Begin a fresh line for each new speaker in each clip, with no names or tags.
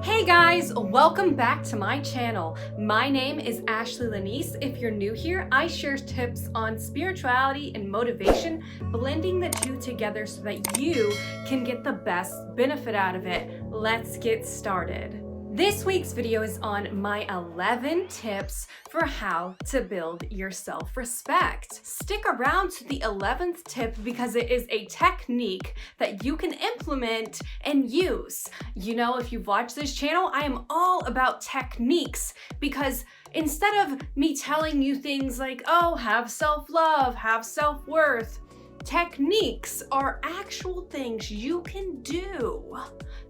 Hey guys, welcome back to my channel. My name is Ashley Lanese. If you're new here, I share tips on spirituality and motivation, blending the two together so that you can get the best benefit out of it. Let's get started. This week's video is on my 11 tips for how to build your self-respect. Stick around to the 11th tip because it is a technique that you can implement and use. You know, if you've watched this channel, I am all about techniques because instead of me telling you things like, oh, have self-love, have self-worth, techniques are actual things you can do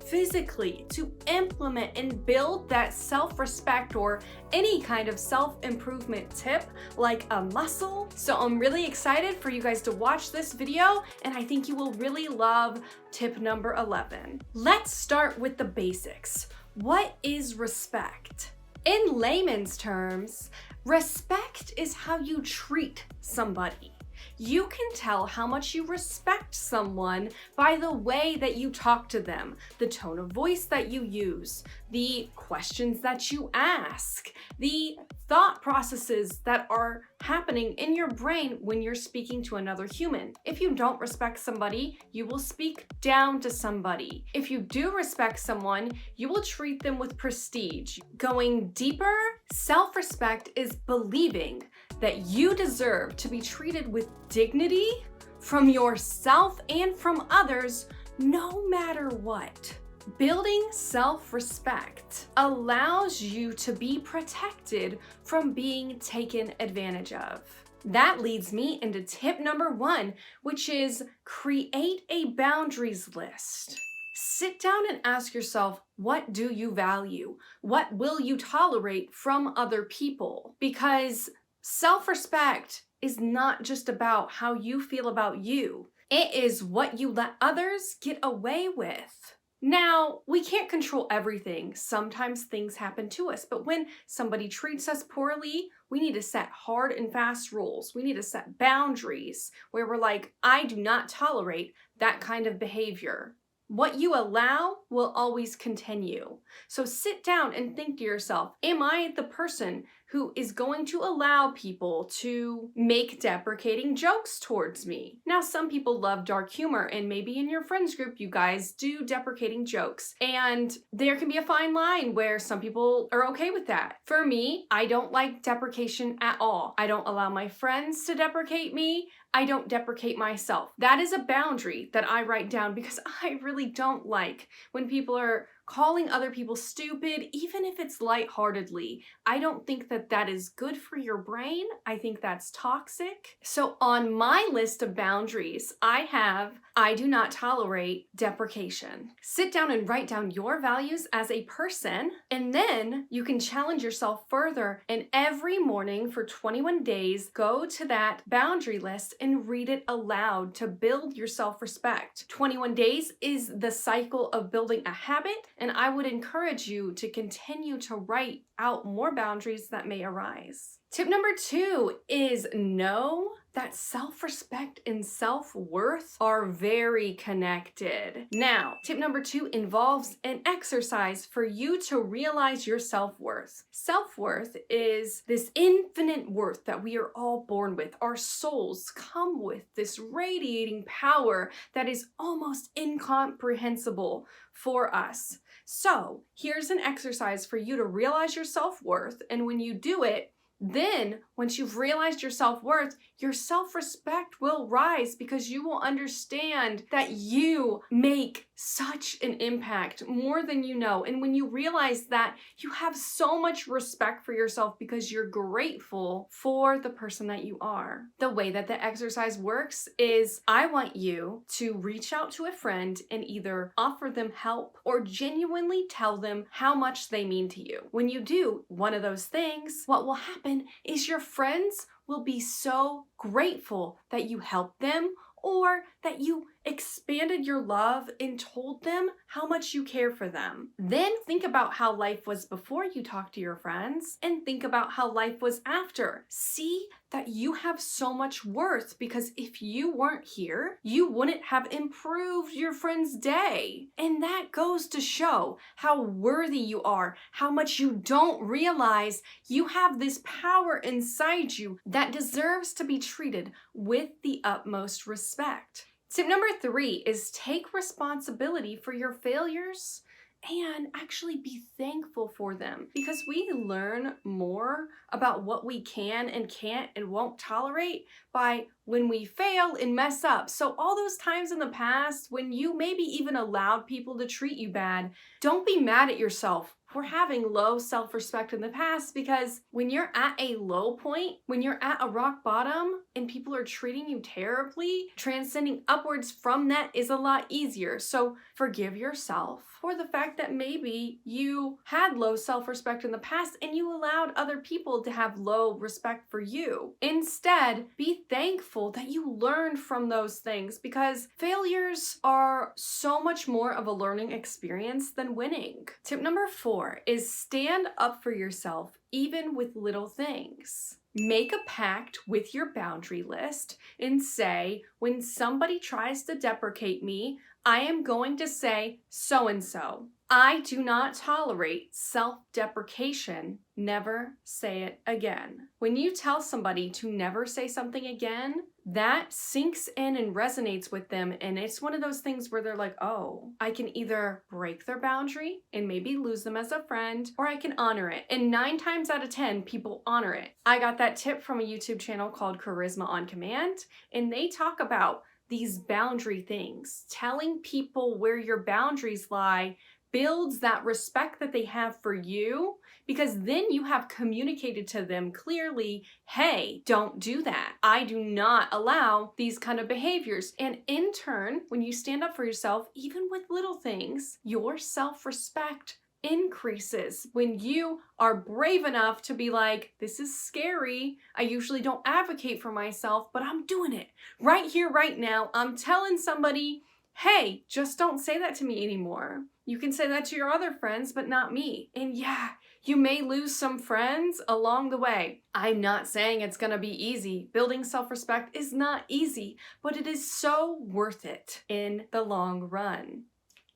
physically to implement and build that self-respect or any kind of self-improvement tip like a muscle. So I'm really excited for you guys to watch this video, and I think you will really love tip number 11. Let's start with the basics. What is respect? In layman's terms, respect is how you treat somebody. You can tell how much you respect someone by the way that you talk to them, the tone of voice that you use, the questions that you ask, the thought processes that are happening in your brain when you're speaking to another human. If you don't respect somebody, you will speak down to somebody. If you do respect someone, you will treat them with prestige. Going deeper, self-respect is believing that you deserve to be treated with dignity from yourself and from others, no matter what. Building self-respect allows you to be protected from being taken advantage of. That leads me into tip number 1, which is create a boundaries list. Sit down and ask yourself, what do you value? What will you tolerate from other people? Because self-respect is not just about how you feel about you. It is what you let others get away with. Now, we can't control everything. Sometimes things happen to us, but when somebody treats us poorly, we need to set hard and fast rules. We need to set boundaries where we're like, I do not tolerate that kind of behavior. What you allow will always continue. So sit down and think to yourself, am I the person who is going to allow people to make deprecating jokes towards me? Now, some people love dark humor, and maybe in your friends group, you guys do deprecating jokes. And there can be a fine line where some people are okay with that. For me, I don't like deprecation at all. I don't allow my friends to deprecate me. I don't deprecate myself. That is a boundary that I write down because I really don't like when people are calling other people stupid, even if it's lightheartedly. I don't think that that is good for your brain. I think that's toxic. So on my list of boundaries, I do not tolerate deprecation. Sit down and write down your values as a person, and then you can challenge yourself further. And every morning for 21 days, go to that boundary list and read it aloud to build your self-respect. 21 days is the cycle of building a habit, and I would encourage you to continue to write out more boundaries that may arise. Tip number 2 is know that self-respect and self-worth are very connected. Now, tip number 2 involves an exercise for you to realize your self-worth. Self-worth is this infinite worth that we are all born with. Our souls come with this radiating power that is almost incomprehensible for us. So here's an exercise for you to realize your self-worth, and when you do it, then once you've realized your self-worth, your self-respect will rise because you will understand that you make such an impact, more than you know. And when you realize that, you have so much respect for yourself because you're grateful for the person that you are. The way that the exercise works is I want you to reach out to a friend and either offer them help or genuinely tell them how much they mean to you. When you do one of those things, what will happen is your friends will be so grateful that you helped them or that you expanded your love and told them how much you care for them. Then think about how life was before you talked to your friends and think about how life was after. See that you have so much worth, because if you weren't here, you wouldn't have improved your friend's day. And that goes to show how worthy you are, how much you don't realize you have this power inside you that deserves to be treated with the utmost respect. Tip number 3 is take responsibility for your failures and actually be thankful for them, because we learn more about what we can and can't and won't tolerate by when we fail and mess up. So all those times in the past when you maybe even allowed people to treat you bad, don't be mad at yourself for having low self-respect in the past, because when you're at a low point, when you're at a rock bottom and people are treating you terribly, transcending upwards from that is a lot easier. So forgive yourself for the fact that maybe you had low self-respect in the past and you allowed other people to have low respect for you. Instead, be thankful that you learned from those things, because failures are so much more of a learning experience than winning. Tip number 4 is stand up for yourself, even with little things. Make a pact with your boundary list and say, when somebody tries to deprecate me, I am going to say so-and-so. I do not tolerate self-deprecation. Never say it again. When you tell somebody to never say something again, that sinks in and resonates with them, and it's one of those things where they're like, oh, I can either break their boundary and maybe lose them as a friend, or I can honor it. And 9 times out of 10, people honor it. I got that tip from a YouTube channel called Charisma on Command, and they talk about these boundary things. Telling people where your boundaries lie builds that respect that they have for you, because then you have communicated to them clearly, hey, don't do that. I do not allow these kind of behaviors. And in turn, when you stand up for yourself, even with little things, your self-respect increases when you are brave enough to be like, this is scary. I usually don't advocate for myself, but I'm doing it right here, right now. I'm telling somebody, hey, just don't say that to me anymore. You can say that to your other friends, but not me. And yeah, you may lose some friends along the way. I'm not saying it's gonna be easy. Building self-respect is not easy, but it is so worth it in the long run.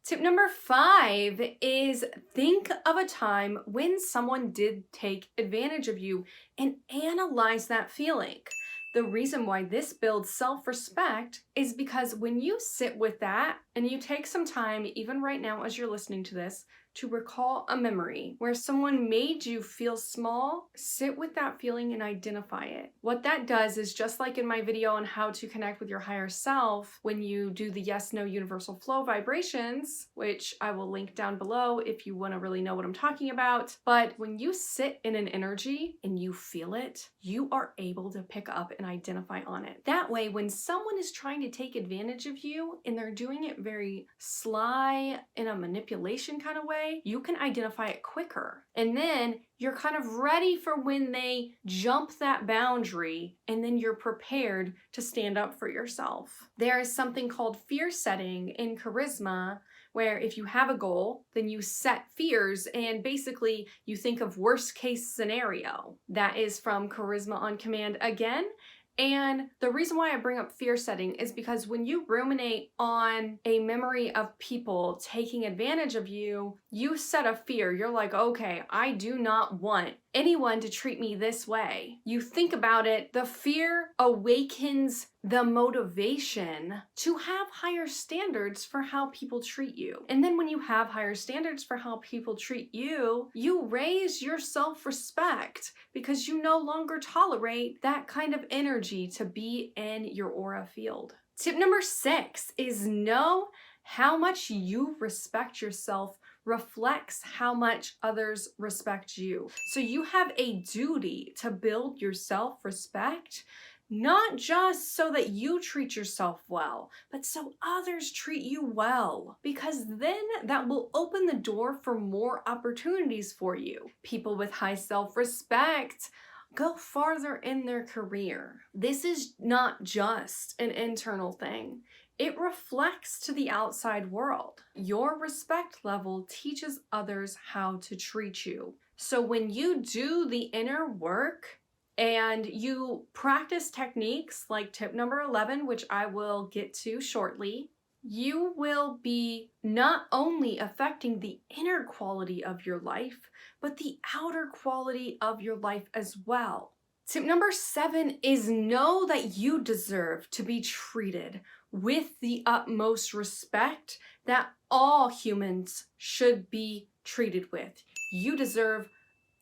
Tip number 5 is think of a time when someone did take advantage of you and analyze that feeling. The reason why this builds self-respect is because when you sit with that and you take some time, even right now as you're listening to this, to recall a memory where someone made you feel small, sit with that feeling and identify it. What that does is, just like in my video on how to connect with your higher self, when you do the yes, no universal flow vibrations, which I will link down below if you want to really know what I'm talking about. But when you sit in an energy and you feel it, you are able to pick up and identify on it. That way, when someone is trying to take advantage of you and they're doing it very sly in a manipulation kind of way, you can identify it quicker. And then you're kind of ready for when they jump that boundary, and then you're prepared to stand up for yourself. There is something called fear setting in Charisma, where if you have a goal, then you set fears and basically you think of worst case scenario. That is from Charisma on Command again. And the reason why I bring up fear setting is because when you ruminate on a memory of people taking advantage of you, you set a fear. You're like, okay, I do not want anyone to treat me this way. You think about it, the fear awakens the motivation to have higher standards for how people treat you. And then when you have higher standards for how people treat you, you raise your self-respect because you no longer tolerate that kind of energy to be in your aura field. Tip number 6 is know how much you respect yourself reflects how much others respect you. So you have a duty to build your self-respect, not just so that you treat yourself well, but so others treat you well, because then that will open the door for more opportunities for you. People with high self-respect go farther in their career. This is not just an internal thing. it reflects to the outside world. Your respect level teaches others how to treat you. So when you do the inner work and you practice techniques like tip number 11, which I will get to shortly, you will be not only affecting the inner quality of your life, but the outer quality of your life as well. Tip number 7 is know that you deserve to be treated with the utmost respect that all humans should be treated with. You deserve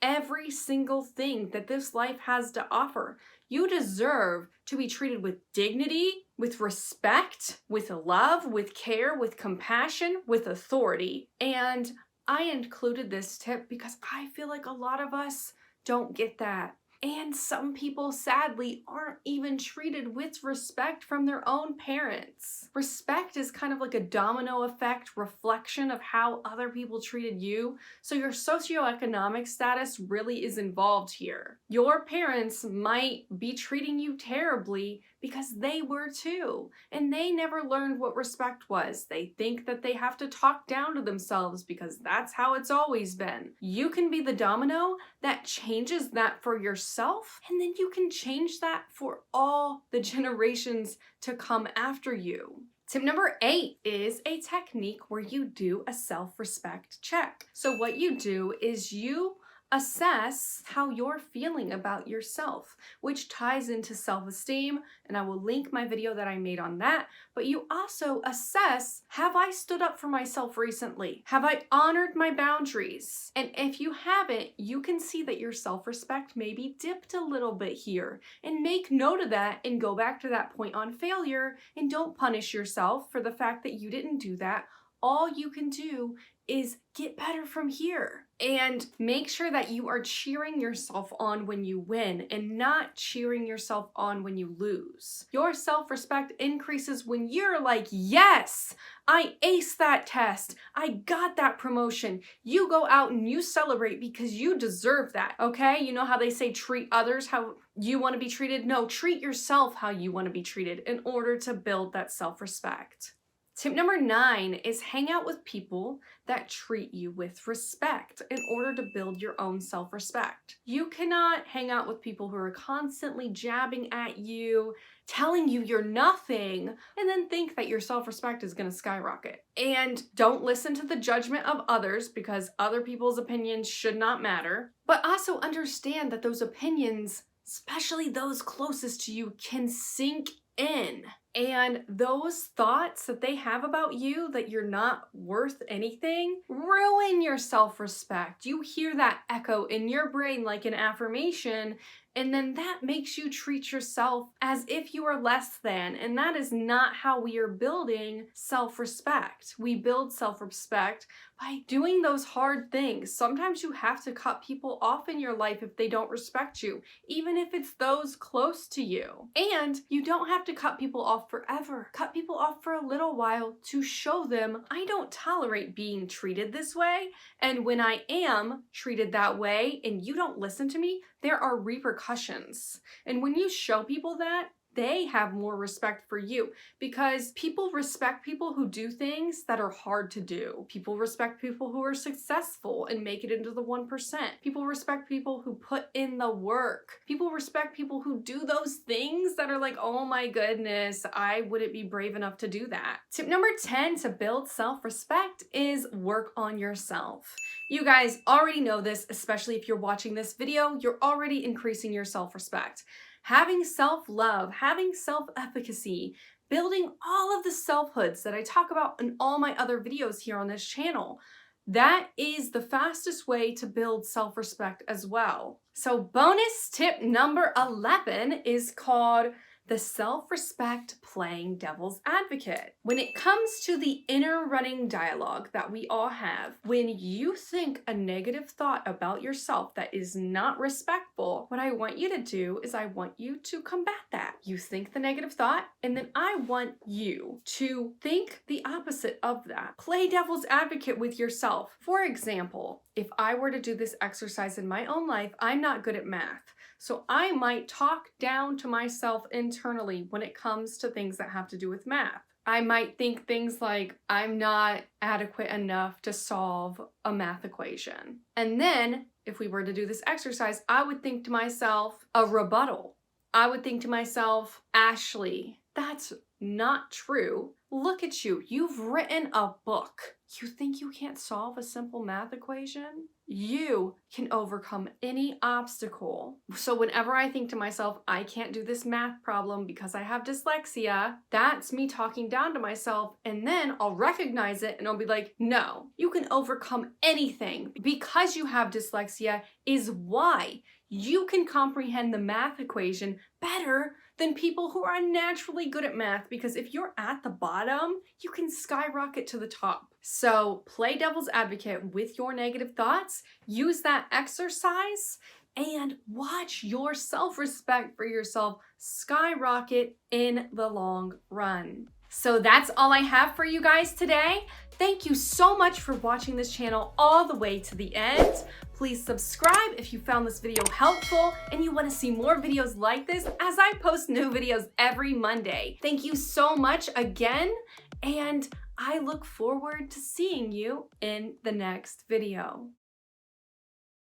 every single thing that this life has to offer. You deserve to be treated with dignity, with respect, with love, with care, with compassion, with authority. And I included this tip because I feel like a lot of us don't get that. And some people, sadly, aren't even treated with respect from their own parents. Respect is kind of like a domino effect reflection of how other people treated you. So your socioeconomic status really is involved here. Your parents might be treating you terribly because they were too, and they never learned what respect was. They think that they have to talk down to themselves because that's how it's always been. You can be the domino that changes that for yourself, and then you can change that for all the generations to come after you. Tip number 8 is a technique where you do a self-respect check. So what you do is you assess how you're feeling about yourself, which ties into self-esteem, and I will link my video that I made on that. But you also assess, have I stood up for myself recently? Have I honored my boundaries? And if you haven't, you can see that your self-respect maybe dipped a little bit here, and make note of that and go back to that point on failure, and don't punish yourself for the fact that you didn't do that. All you can do is get better from here. And make sure that you are cheering yourself on when you win and not cheering yourself on when you lose. Your self-respect increases when you're like, yes, I aced that test. I got that promotion. You go out and you celebrate because you deserve that, okay? You know how they say treat others how you want to be treated? No, treat yourself how you want to be treated in order to build that self-respect. Tip number 9 is hang out with people that treat you with respect in order to build your own self-respect. You cannot hang out with people who are constantly jabbing at you, telling you you're nothing, and then think that your self-respect is going to skyrocket. And don't listen to the judgment of others because other people's opinions should not matter. But also understand that those opinions, especially those closest to you, can sink in. And those thoughts that they have about you, that you're not worth anything, ruin your self-respect. You hear that echo in your brain like an affirmation, and then that makes you treat yourself as if you are less than. And that is not how we are building self-respect. We build self-respect by doing those hard things. Sometimes you have to cut people off in your life if they don't respect you, even if it's those close to you. And you don't have to cut people off forever. Cut people off for a little while to show them, I don't tolerate being treated this way. And when I am treated that way and you don't listen to me, there are repercussions. And when you show people that, they have more respect for you because people respect people who do things that are hard to do. People respect people who are successful and make it into the 1%. People respect people who put in the work. People respect people who do those things that are like, oh my goodness, I wouldn't be brave enough to do that. Tip number 10 to build self-respect is work on yourself. You guys already know this, especially if you're watching this video, you're already increasing your self-respect. Having self-love, having self-efficacy, building all of the selfhoods that I talk about in all my other videos here on this channel. That is the fastest way to build self-respect as well. So bonus tip number 11 is called the self-respect playing devil's advocate. When it comes to the inner running dialogue that we all have, when you think a negative thought about yourself that is not respectful, what I want you to do is I want you to combat that. You think the negative thought, and then I want you to think the opposite of that. Play devil's advocate with yourself. For example, if I were to do this exercise in my own life, I'm not good at math. So I might talk down to myself internally when it comes to things that have to do with math. I might think things like, I'm not adequate enough to solve a math equation. And then, if we were to do this exercise, I would think to myself, a rebuttal. I would think to myself, Ashley, that's not true. Look at you. You've written a book. You think you can't solve a simple math equation? You can overcome any obstacle. So whenever I think to myself, I can't do this math problem because I have dyslexia, that's me talking down to myself, and then I'll recognize it and I'll be like, no, you can overcome anything. Because you have dyslexia is why you can comprehend the math equation better than people who are naturally good at math, because if you're at the bottom, you can skyrocket to the top. So play devil's advocate with your negative thoughts, use that exercise, and watch your self-respect for yourself skyrocket in the long run. So that's all I have for you guys today. Thank you so much for watching this channel all the way to the end. Please subscribe if you found this video helpful and you want to see more videos like this, as I post new videos every Monday. Thank you so much again, and I look forward to seeing you in the next video.